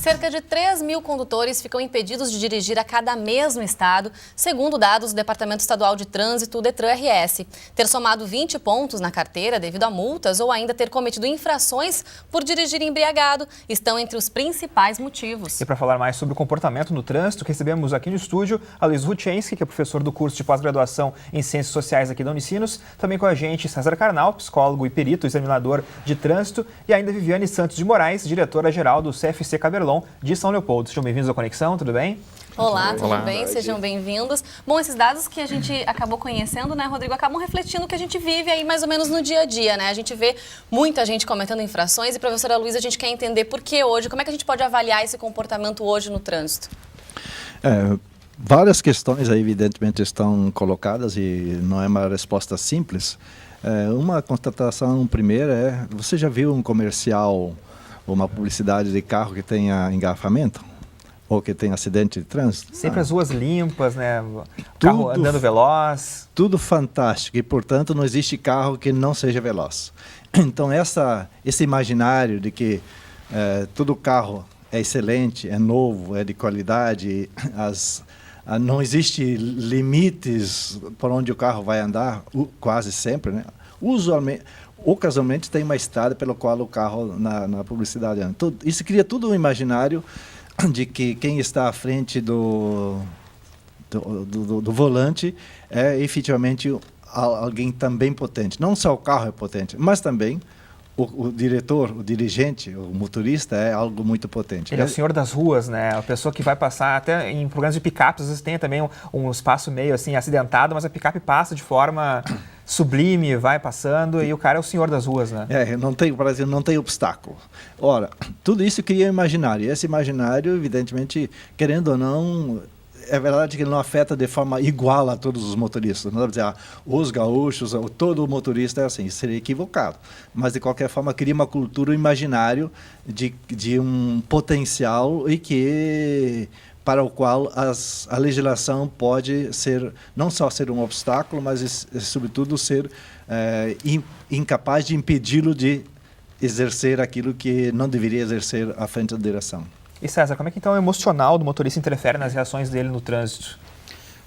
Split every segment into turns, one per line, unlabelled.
Cerca de 3 mil condutores ficam impedidos de dirigir a cada mês no estado, segundo dados do Departamento Estadual de Trânsito, o DETRAN-RS. Ter somado 20 pontos na carteira devido a multas ou ainda ter cometido infrações por dirigir embriagado estão entre os principais motivos.
E para falar mais sobre o comportamento no trânsito, recebemos aqui no estúdio a Luiz Ruchensky, que é professor do curso de pós-graduação em Ciências Sociais aqui da Unicinos. Também com a gente César Carnal, psicólogo e perito, examinador de trânsito. E ainda Viviane Santos de Moraes, diretora-geral do CFC Caberlon de São Leopoldo. Sejam bem-vindos ao Conexão, tudo bem?
Olá, tudo bem? Sejam bem-vindos. Bom, esses dados que a gente acabou conhecendo, né, Rodrigo, acabam refletindo o que a gente vive aí mais ou menos no dia a dia, né? A gente vê muita gente cometendo infrações e, professora Luiz, a gente quer entender por que hoje, como é que a gente pode avaliar esse comportamento hoje no trânsito?
Várias questões aí, evidentemente, estão colocadas e não é uma resposta simples. Uma constatação primeira é, você já viu um comercial, uma publicidade de carro que tenha engarrafamento? Ou que tenha acidente de trânsito?
Sempre as ruas limpas, né? O carro andando veloz.
Tudo fantástico e, portanto, não existe carro que não seja veloz. Então, esse imaginário de que todo carro é excelente, é novo, é de qualidade, não existe limites por onde o carro vai andar, quase sempre, né? Ocasionalmente tem uma estrada pela qual o carro na publicidade anda. Isso cria tudo um imaginário de que quem está à frente do volante é efetivamente alguém também potente. Não só o carro é potente, mas também o diretor, o dirigente, o motorista é algo muito potente.
Ele é o senhor das ruas, né? A pessoa que vai passar, até em programas de picape, às vezes tem também um espaço meio assim acidentado, mas a picape passa de forma sublime, vai passando e o cara é o senhor das ruas, né?
O Brasil não tem obstáculo. Ora, tudo isso cria imaginário. E esse imaginário, evidentemente, querendo ou não, é verdade que ele não afeta de forma igual a todos os motoristas. Não dá para dizer, os gaúchos, todo motorista é assim, isso seria equivocado. Mas, de qualquer forma, cria uma cultura, um imaginário de um potencial e que, para o qual a legislação pode ser, não só ser um obstáculo, mas, sobretudo, ser incapaz de impedi-lo de exercer aquilo que não deveria exercer à frente da direção.
E César, como é que então o emocional do motorista interfere nas reações dele no trânsito?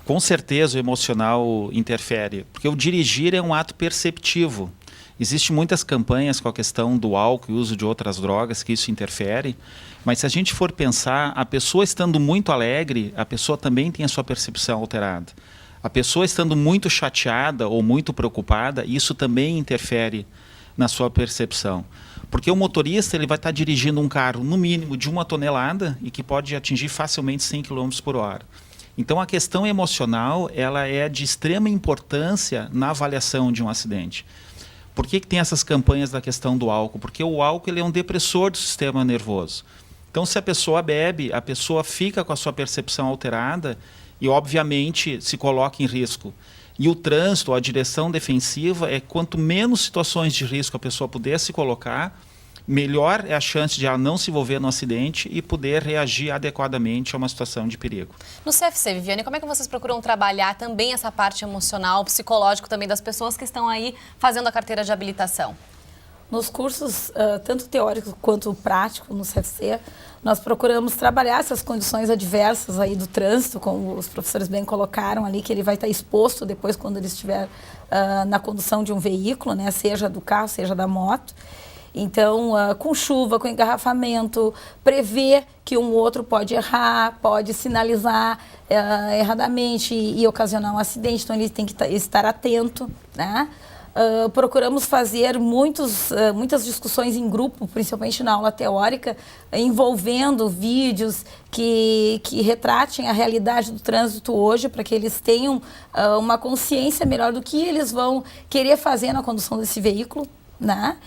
Com certeza o emocional interfere, porque o dirigir é um ato perceptivo. Existem muitas campanhas com a questão do álcool e uso de outras drogas que isso interfere, mas se a gente for pensar, a pessoa estando muito alegre, a pessoa também tem a sua percepção alterada. A pessoa estando muito chateada ou muito preocupada, isso também interfere na sua percepção. Porque o motorista ele vai estar dirigindo um carro, no mínimo, de 1 tonelada e que pode atingir facilmente 100 km por hora. Então, a questão emocional ela é de extrema importância na avaliação de um acidente. Por que tem essas campanhas da questão do álcool? Porque o álcool ele é um depressor do sistema nervoso. Então, se a pessoa bebe, a pessoa fica com a sua percepção alterada e, obviamente, se coloca em risco. E o trânsito, a direção defensiva, é quanto menos situações de risco a pessoa puder se colocar, melhor é a chance de ela não se envolver no acidente e poder reagir adequadamente a uma situação de perigo.
No CFC, Viviane, como é que vocês procuram trabalhar também essa parte emocional, psicológico também das pessoas que estão aí fazendo a carteira de habilitação?
Nos cursos, tanto teórico quanto prático no CFC, nós procuramos trabalhar essas condições adversas aí do trânsito, como os professores bem colocaram ali, que ele vai estar exposto depois quando ele estiver na condução de um veículo, né, seja do carro, seja da moto. Então, com chuva, com engarrafamento, prever que um outro pode errar, pode sinalizar erradamente e ocasionar um acidente, então ele tem que estar atento, né? Procuramos fazer muitas discussões em grupo, principalmente na aula teórica, envolvendo vídeos que retratem a realidade do trânsito hoje, para que eles tenham uma consciência melhor do que eles vão querer fazer na condução desse veículo, né?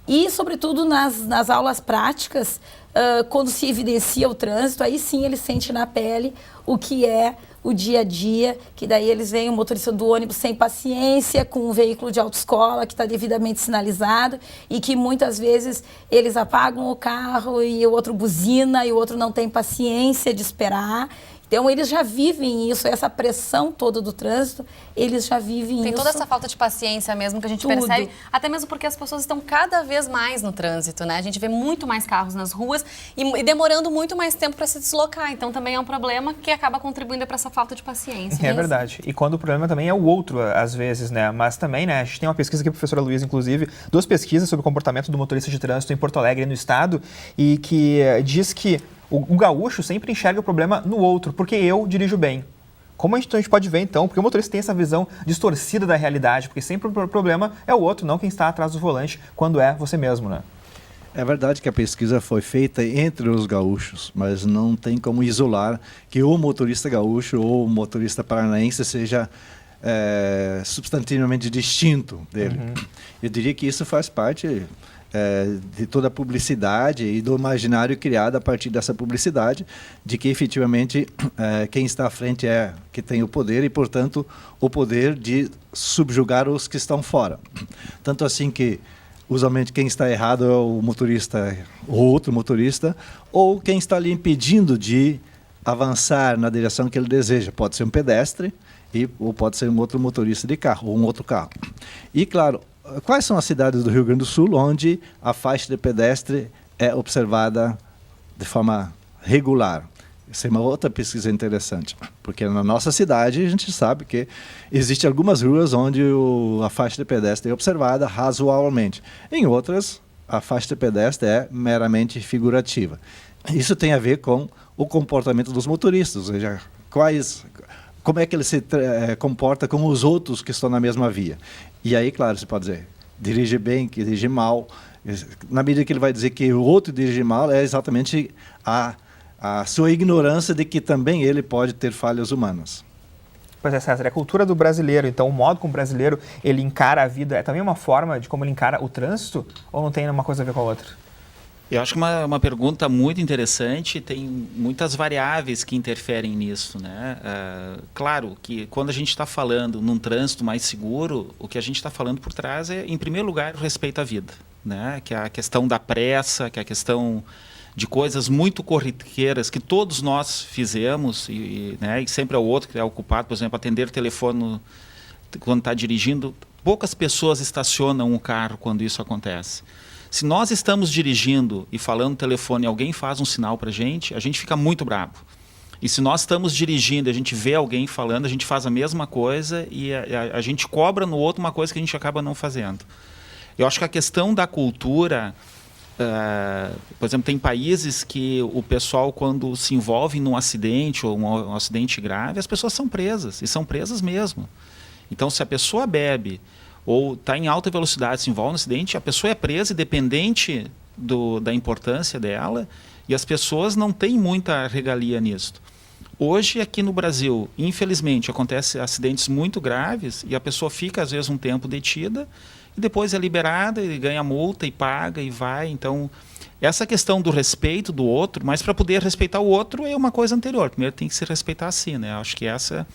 E, sobretudo, nas aulas práticas, quando se evidencia o trânsito, aí sim eles sentem na pele o que é o dia a dia, que daí eles veem o motorista do ônibus sem paciência, com um veículo de autoescola que está devidamente sinalizado e que muitas vezes eles apagam o carro e o outro buzina e o outro não tem paciência de esperar. Então, eles já vivem isso, essa pressão toda do trânsito, eles já vivem isso.
Tem toda essa falta de paciência mesmo que a gente percebe, até mesmo porque as pessoas estão cada vez mais no trânsito, né? A gente vê muito mais carros nas ruas e demorando muito mais tempo para se deslocar. Então, também é um problema que acaba contribuindo para essa falta de paciência.
É verdade. E quando o problema também é o outro, às vezes, né? Mas também, né? A gente tem uma pesquisa aqui, a professora Luísa, inclusive, 2 pesquisas sobre o comportamento do motorista de trânsito em Porto Alegre, no estado, e que diz que o gaúcho sempre enxerga o problema no outro, porque eu dirijo bem. Como a gente pode ver, então, porque o motorista tem essa visão distorcida da realidade, porque sempre o problema é o outro, não quem está atrás do volante, quando é você mesmo, né?
É verdade que a pesquisa foi feita entre os gaúchos, mas não tem como isolar que o motorista gaúcho ou o motorista paranaense seja substantivamente distinto dele. Eu diria que isso faz parte de toda a publicidade e do imaginário criado a partir dessa publicidade, de que efetivamente quem está à frente é que tem o poder e, portanto, o poder de subjugar os que estão fora. Tanto assim que, usualmente, quem está errado é o motorista, o outro motorista, ou quem está ali impedindo de avançar na direção que ele deseja. Pode ser um pedestre ou pode ser um outro motorista de carro, ou um outro carro. E, claro, quais são as cidades do Rio Grande do Sul onde a faixa de pedestre é observada de forma regular? Essa é uma outra pesquisa interessante, porque na nossa cidade a gente sabe que existem algumas ruas onde a faixa de pedestre é observada razoavelmente. Em outras, a faixa de pedestre é meramente figurativa. Isso tem a ver com o comportamento dos motoristas, ou seja, como é que ele se comporta com os outros que estão na mesma via. E aí, claro, você pode dizer, dirige bem, que dirige mal. Na medida que ele vai dizer que o outro dirige mal, é exatamente a sua ignorância de que também ele pode ter falhas humanas.
Pois é, César, é a cultura do brasileiro, então o modo como o brasileiro ele encara a vida é também uma forma de como ele encara o trânsito, ou não tem uma coisa a ver com a outra?
Eu acho que uma pergunta muito interessante, tem muitas variáveis que interferem nisso, né? Claro que quando a gente está falando num trânsito mais seguro, o que a gente está falando por trás é, em primeiro lugar, o respeito à vida, né? Que é a questão da pressa, que é a questão de coisas muito corriqueiras que todos nós fizemos, né? E sempre é o outro que é o culpado, por exemplo, atender o telefone quando está dirigindo. Poucas pessoas estacionam um carro quando isso acontece. Se nós estamos dirigindo e falando no telefone e alguém faz um sinal para a gente fica muito bravo. E se nós estamos dirigindo e a gente vê alguém falando, a gente faz a mesma coisa e a gente cobra no outro uma coisa que a gente acaba não fazendo. Eu acho que a questão da cultura, por exemplo, tem países que o pessoal, quando se envolve num acidente ou um acidente grave, as pessoas são presas, e são presas mesmo. Então, se a pessoa bebe ou está em alta velocidade, se envolve no acidente, a pessoa é presa, independente da importância dela, e as pessoas não têm muita regalia nisso. Hoje, aqui no Brasil, infelizmente, acontecem acidentes muito graves e a pessoa fica, às vezes, um tempo detida e depois é liberada e ganha multa e paga e vai. Então, essa questão do respeito do outro, mas para poder respeitar o outro é uma coisa anterior. Primeiro tem que se respeitar a si, né? Acho que essa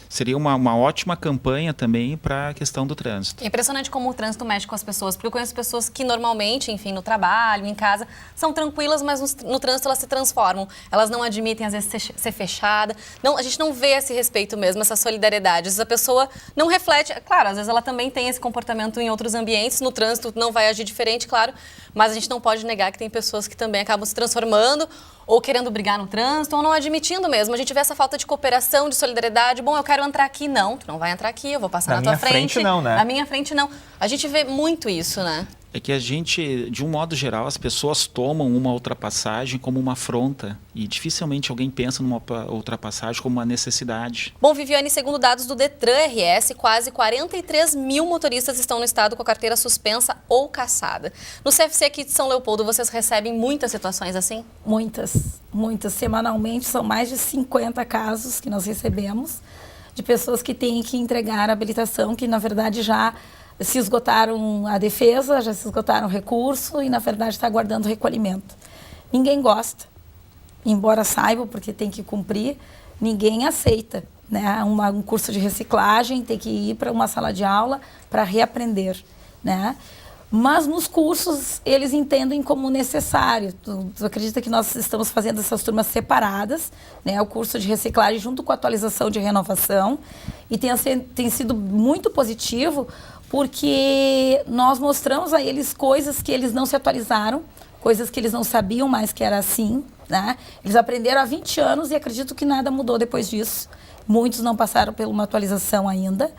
seria uma ótima campanha também para a questão do trânsito. É
impressionante como o trânsito mexe com as pessoas, porque eu conheço pessoas que normalmente, enfim, no trabalho, em casa, são tranquilas, mas no trânsito elas se transformam. Elas não admitem, às vezes, ser fechada. Não, a gente não vê esse respeito mesmo, essa solidariedade. Às vezes a pessoa não reflete. Claro, às vezes ela também tem esse comportamento em outros ambientes, no trânsito não vai agir diferente, claro, mas a gente não pode negar que tem pessoas que também acabam se transformando ou querendo brigar no trânsito, ou não admitindo mesmo. A gente vê essa falta de cooperação, de solidariedade. Bom, eu quero entrar aqui. Não, tu não vai entrar aqui, eu vou passar na tua frente.
Na minha frente não, né?
Na minha frente não. A gente vê muito isso, né?
É que a gente, de um modo geral, as pessoas tomam uma ultrapassagem como uma afronta e dificilmente alguém pensa numa ultrapassagem como uma necessidade.
Bom, Viviane, segundo dados do Detran RS, quase 43 mil motoristas estão no estado com a carteira suspensa ou cassada. No CFC aqui de São Leopoldo, vocês recebem muitas situações assim?
Muitas, muitas. Semanalmente são mais de 50 casos que nós recebemos de pessoas que têm que entregar a habilitação, que na verdade já se esgotaram a defesa, já se esgotaram o recurso e, na verdade, está aguardando recolhimento. Ninguém gosta, embora saiba, porque tem que cumprir, ninguém aceita, né? Um curso de reciclagem, tem que ir para uma sala de aula para reaprender, né? Mas nos cursos eles entendem como necessário. Tu acredita que nós estamos fazendo essas turmas separadas, né? O curso de reciclagem junto com a atualização de renovação, e tem sido muito positivo porque nós mostramos a eles coisas que eles não se atualizaram, coisas que eles não sabiam mais que era assim, né? Eles aprenderam há 20 anos e acredito que nada mudou depois disso. Muitos não passaram por uma atualização ainda.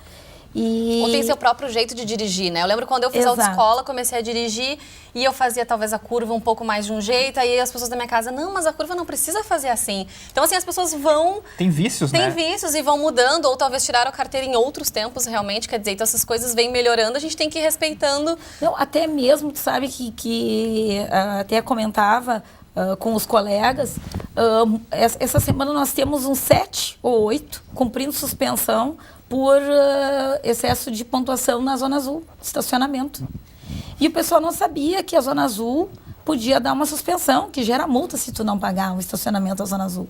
Ou tem seu próprio jeito de dirigir, né? Eu lembro quando eu fiz autoescola, comecei a dirigir e eu fazia talvez a curva um pouco mais de um jeito, aí as pessoas da minha casa, não, mas a curva não precisa fazer assim. Então, assim, as pessoas vão...
Tem vícios, né?
Tem vícios e vão mudando, ou talvez tiraram a carteira em outros tempos, realmente, quer dizer, então essas coisas vêm melhorando, a gente tem que ir respeitando.
Não, até mesmo, tu sabe que até comentava com os colegas, essa semana nós temos uns 7 ou 8 cumprindo suspensão por excesso de pontuação na Zona Azul, estacionamento. E o pessoal não sabia que a Zona Azul podia dar uma suspensão, que gera multa se tu não pagar o estacionamento da Zona Azul.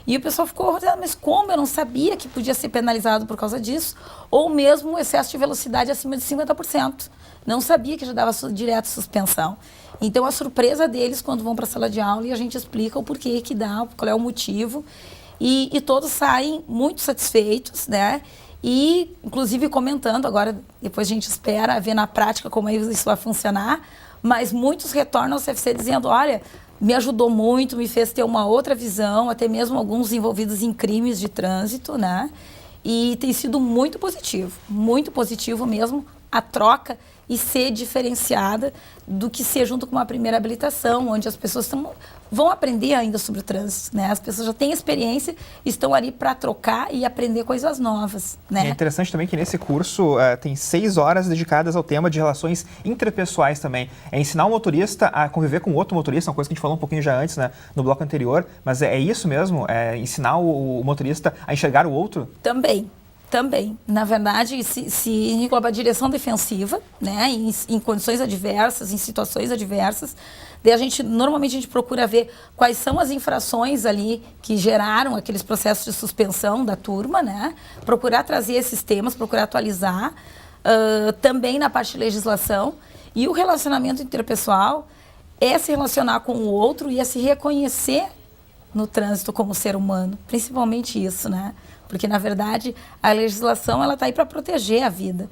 E o pessoal ficou, mas como? Eu não sabia que podia ser penalizado por causa disso. Ou mesmo excesso de velocidade acima de 50%. Não sabia que já dava direto suspensão. Então, a surpresa deles quando vão para a sala de aula e a gente explica o porquê que dá, qual é o motivo. E todos saem muito satisfeitos, né? E, inclusive, comentando, agora depois a gente espera ver na prática como isso vai funcionar, mas muitos retornam ao CFC dizendo, olha, me ajudou muito, me fez ter uma outra visão, até mesmo alguns envolvidos em crimes de trânsito, né? E tem sido muito positivo mesmo, a troca e ser diferenciada do que ser junto com uma primeira habilitação, onde as pessoas vão aprender ainda sobre o trânsito, né? As pessoas já têm experiência, estão ali para trocar e aprender coisas novas, né?
É interessante também que nesse curso tem 6 horas dedicadas ao tema de relações interpessoais também. É ensinar o motorista a conviver com outro motorista, uma coisa que a gente falou um pouquinho já antes, né, no bloco anterior, mas é isso mesmo? É ensinar o motorista a enxergar o outro?
Também. Na verdade, se engloba a direção defensiva, né, em condições adversas, em situações adversas. Daí normalmente a gente procura ver quais são as infrações ali que geraram aqueles processos de suspensão da turma, né? Procurar trazer esses temas, procurar atualizar. Também na parte de legislação. E o relacionamento interpessoal é se relacionar com o outro e é se reconhecer no trânsito como ser humano. Principalmente isso, né? Porque, na verdade, a legislação está aí para proteger a vida,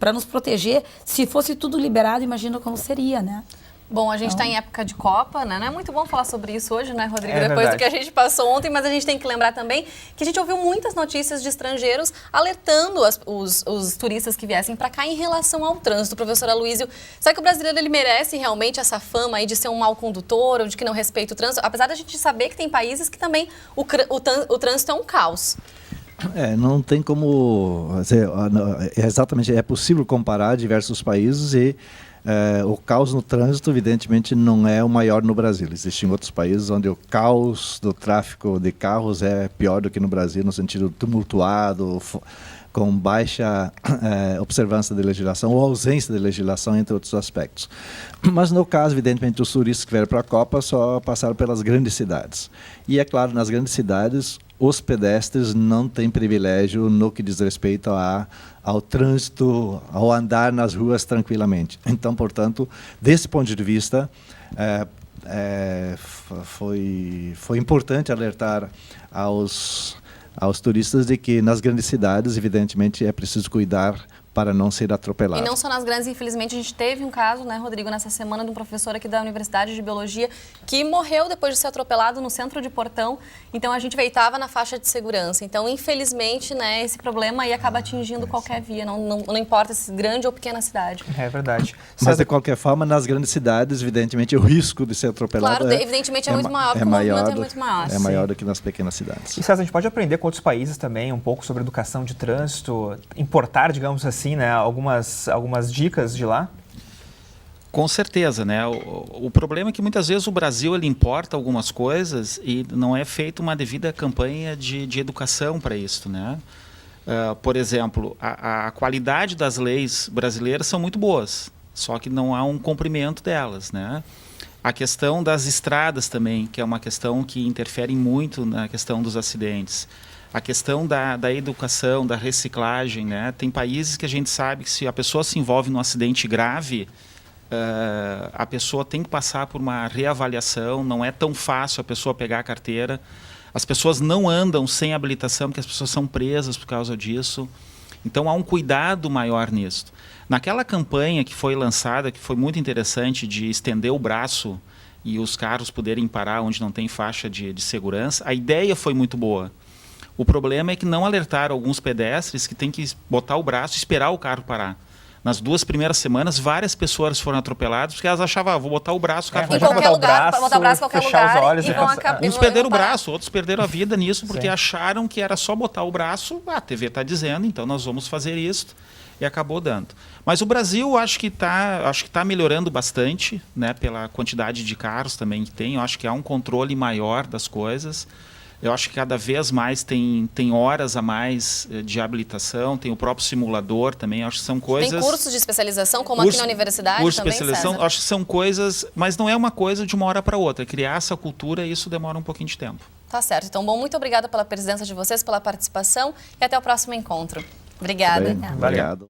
para nos proteger. Se fosse tudo liberado, imagina como seria, né?
Bom, a gente está em época de Copa, né? Não é muito bom falar sobre isso hoje, né, Rodrigo?
É
Depois
verdade.
do que a gente passou ontem, mas a gente tem que lembrar também que a gente ouviu muitas notícias de estrangeiros alertando os turistas que viessem para cá em relação ao trânsito. Professora Luísio, será que o brasileiro ele merece realmente essa fama aí de ser um mau condutor ou de que não respeita o trânsito? Apesar da gente saber que tem países que também o trânsito é um caos.
Não tem como... Exatamente, é possível comparar diversos países e o caos no trânsito, evidentemente, não é o maior no Brasil. Existem outros países onde o caos do tráfego de carros é pior do que no Brasil, no sentido tumultuado, com baixa observância de legislação ou ausência de legislação, entre outros aspectos. Mas, no caso, evidentemente, os turistas que vieram para a Copa só passaram pelas grandes cidades. E, é claro, nas grandes cidades, os pedestres não têm privilégio no que diz respeito ao trânsito, ao andar nas ruas tranquilamente. Então, portanto, desse ponto de vista, foi importante alertar aos turistas de que nas grandes cidades, evidentemente, é preciso cuidar para não ser atropelado.
E não só nas grandes, infelizmente, a gente teve um caso, né, Rodrigo, nessa semana de um professor aqui da Universidade de Biologia que morreu depois de ser atropelado no centro de Portão. Então, a gente estava na faixa de segurança. Então, infelizmente, né, esse problema aí acaba atingindo qualquer via, não importa se grande ou pequena cidade.
É verdade.
Mas, de qualquer forma, nas grandes cidades, evidentemente, o risco de ser atropelado
claro, evidentemente é muito maior, porque o movimento é muito maior.
É maior do que nas pequenas cidades.
E, César, a gente pode aprender com outros países também um pouco sobre educação de trânsito, importar, digamos assim, né, algumas dicas de lá?
Com certeza, né? O problema é que muitas vezes o Brasil ele importa algumas coisas e não é feita uma devida campanha de educação para isso, né? Por exemplo, a qualidade das leis brasileiras são muito boas, só que não há um cumprimento delas, né? A questão das estradas também, que é uma questão que interfere muito na questão dos acidentes. A questão da educação, da reciclagem, né? Tem países que a gente sabe que se a pessoa se envolve num acidente grave, a pessoa tem que passar por uma reavaliação, não é tão fácil a pessoa pegar a carteira. As pessoas não andam sem habilitação porque as pessoas são presas por causa disso. Então há um cuidado maior nisso. Naquela campanha que foi lançada, que foi muito interessante, de estender o braço e os carros poderem parar onde não tem faixa de segurança, a ideia foi muito boa. O problema é que não alertaram alguns pedestres que têm que botar o braço e esperar o carro parar. Nas 2 primeiras semanas, várias pessoas foram atropeladas porque elas achavam, vou botar o braço, o carro vai
Em qualquer lugar, botar o braço em qualquer
fechar os
lugar
olhos
e
e
vão
passar.
acabar.
Uns perderam o braço, outros perderam a vida nisso porque
Sim.
acharam que era só botar o braço, a TV está dizendo, então nós vamos fazer isso, e acabou dando. Mas o Brasil acho que tá melhorando bastante, né, pela quantidade de carros também que tem. Eu acho que há um controle maior das coisas. Eu acho que cada vez mais tem horas a mais de habilitação, tem o próprio simulador também, acho que são coisas...
Tem cursos de especialização, como aqui na universidade
curso
também,
de especialização,
César?
acho que são coisas, mas não é uma coisa de uma hora para outra. Criar essa cultura, isso demora um pouquinho de tempo.
Tá certo. Então, bom, muito obrigada pela presença de vocês, pela participação e até o próximo encontro. Obrigada.
Bem, obrigado.